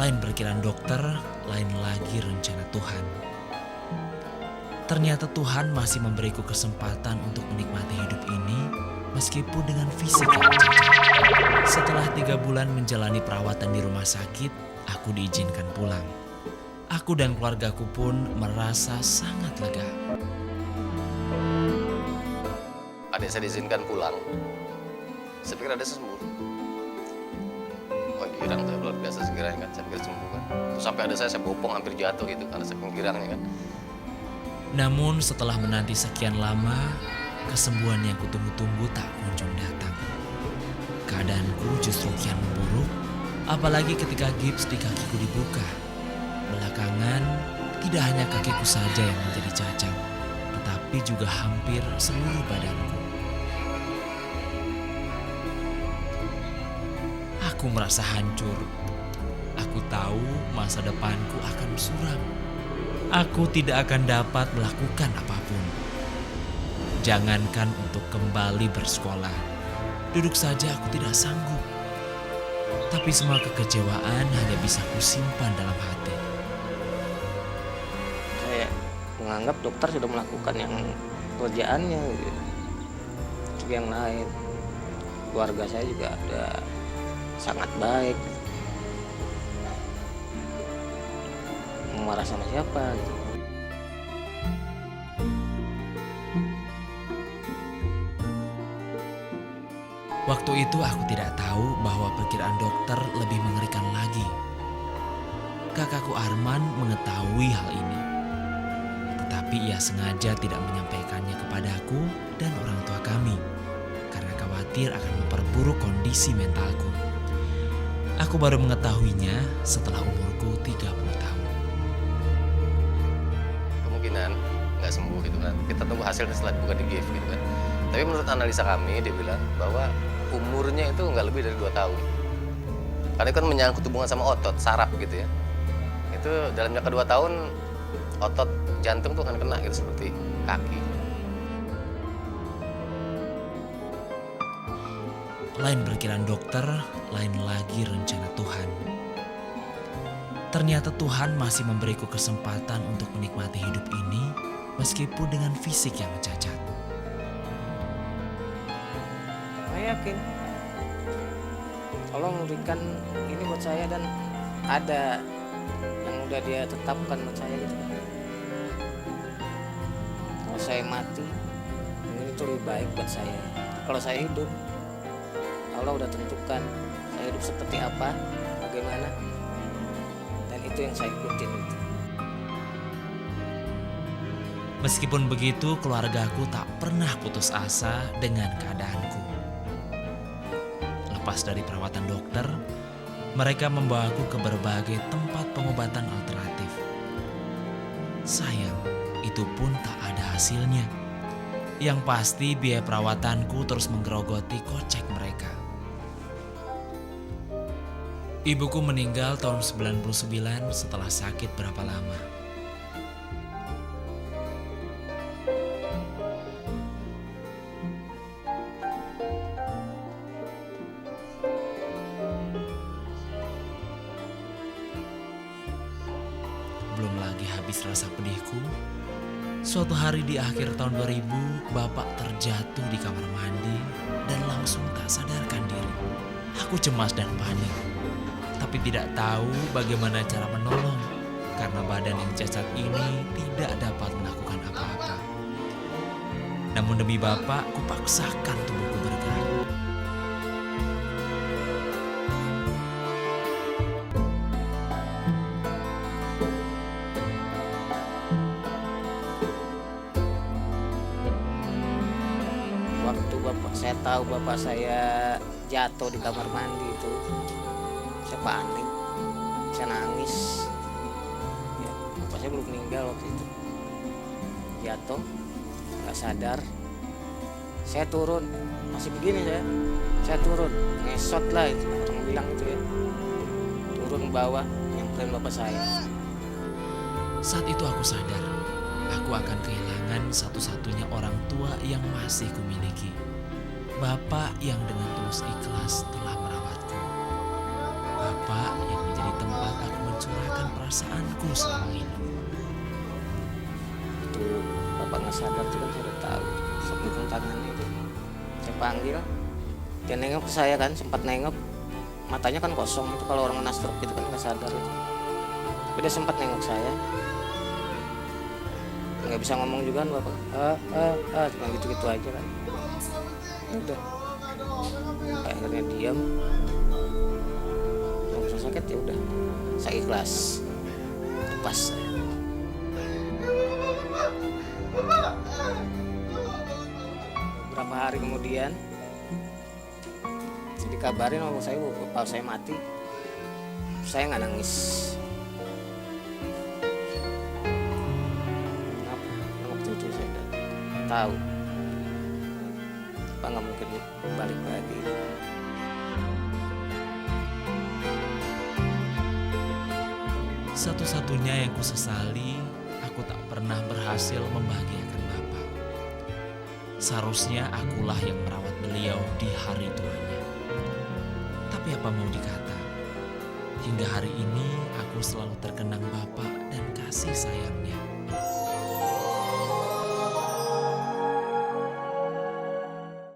Lain perkiraan dokter, lain lagi rencana Tuhan. Ternyata Tuhan masih memberiku kesempatan untuk menikmati hidup ini meskipun dengan fisik yang cacat. Setelah 3 bulan menjalani perawatan di rumah sakit, aku diizinkan pulang. Aku dan keluargaku pun merasa sangat lega. Adik saya diizinkan pulang. Saya pikir adik saya sembuh. Oh girang saya luar biasa segiranya kan, saya pikir sembuh kan. Terus sampai adik saya bopong hampir jatuh gitu karena saya girangnya kan. Namun setelah menanti sekian lama, kesembuhan yang kutunggu-tunggu tak kunjung datang. Keadaanku justru kian memburuk, apalagi ketika gips di kakiku dibuka. Belakangan, tidak hanya kakiku saja yang menjadi cacat, tetapi juga hampir seluruh badanku. Aku merasa hancur. Aku tahu masa depanku akan suram. Aku tidak akan dapat melakukan apapun. Jangankan untuk kembali bersekolah, duduk saja aku tidak sanggup. Tapi semua kekecewaan hanya bisa kusimpan dalam hati. Saya menganggap dokter sudah melakukan yang kerjaannya gitu. Untuk yang lain, keluarga saya juga ada sangat baik. Mau marah sama siapa gitu. Waktu itu aku tidak tahu bahwa perkiraan dokter lebih mengerikan lagi. Kakakku Arman mengetahui hal ini. Tetapi ia sengaja tidak menyampaikannya kepadaku dan orang tua kami. Karena khawatir akan memperburuk kondisi mentalku. Aku baru mengetahuinya setelah umurku 30 tahun. Kemungkinan nggak sembuh gitu kan. Kita tunggu hasilnya setelah buka di GIF gitu kan. Tapi menurut analisa kami, dia bilang bahwa umurnya itu nggak lebih dari 2 tahun. Karena itu kan menyangkut hubungan sama otot, saraf gitu ya. Itu dalam jangka 2 tahun, otot jantung tuh akan kena gitu seperti kaki. Lain perkiraan dokter, lain lagi rencana Tuhan. Ternyata Tuhan masih memberiku kesempatan untuk menikmati hidup ini meskipun dengan fisik yang cacat. Saya yakin Allah memberikan ini buat saya dan ada yang udah dia tetapkan buat saya gitu. Kalau saya mati, ini tuh lebih baik buat saya. Kalau saya hidup, Allah udah tentukan saya hidup seperti apa, bagaimana, dan itu yang saya ikutin gitu. Meskipun begitu, keluargaku tak pernah putus asa dengan keadaanku. Lepas dari perawatan dokter, mereka membawaku ke berbagai tempat pengobatan alternatif. Sayang, itu pun tak ada hasilnya. Yang pasti biaya perawatanku terus menggerogoti kocek mereka. Ibuku meninggal tahun 99 setelah sakit berapa lama. Belum lagi habis rasa pedihku, suatu hari di akhir tahun 2000, bapak terjatuh di kamar mandi dan langsung tak sadarkan diri. Aku cemas dan panik, tapi tidak tahu bagaimana cara menolong karena badan yang cacat ini tidak dapat melakukan apa-apa. Namun demi bapak, kupaksakan tubuhku bergerak. Waktu saya tahu bapak saya jatuh di kamar mandi itu, saya panik, saya nangis. Ya, bapak saya belum meninggal waktu itu. Jatuh, nggak sadar. Saya turun, masih begini saya turun, ngesot lah itu orang bilang itu ya. Turun ke bawah, nyamperin bapak saya. Saat itu aku sadar, aku akan kehilangan satu-satunya orang tua yang masih kumiliki. Bapak yang dengan tulus ikhlas telah merawatku. Bapak yang menjadi tempat aku perasaanku selama ini. Itu bapak nggak sadar tuh kan saya udah tahu. Saya pegang tangannya itu. Saya panggil. Dia nengok ke saya kan, sempat nengok. Matanya kan kosong itu kalau orang kena stroke gitu kan nggak sadar itu. Tapi dia sempat nengok saya. Nggak bisa ngomong juga kan bapak. Cuma gitu-gitu aja kan. Ya udah. Akhirnya diam. Nggak usah sakit ya udah. Saya ikhlas. Lepas saya. Beberapa hari kemudian dikabarin sama saya bapak saya mati. Saya nggak nangis. Kenapa? Karena waktu itu saya udah tahu Pak nggak mungkin balik lagi. Satu-satunya yang kusesali, aku tak pernah berhasil membahagiakan Bapak. Seharusnya akulah yang merawat beliau di hari tuanya. Tapi apa mau dikata, hingga hari ini aku selalu terkenang Bapak dan kasih sayang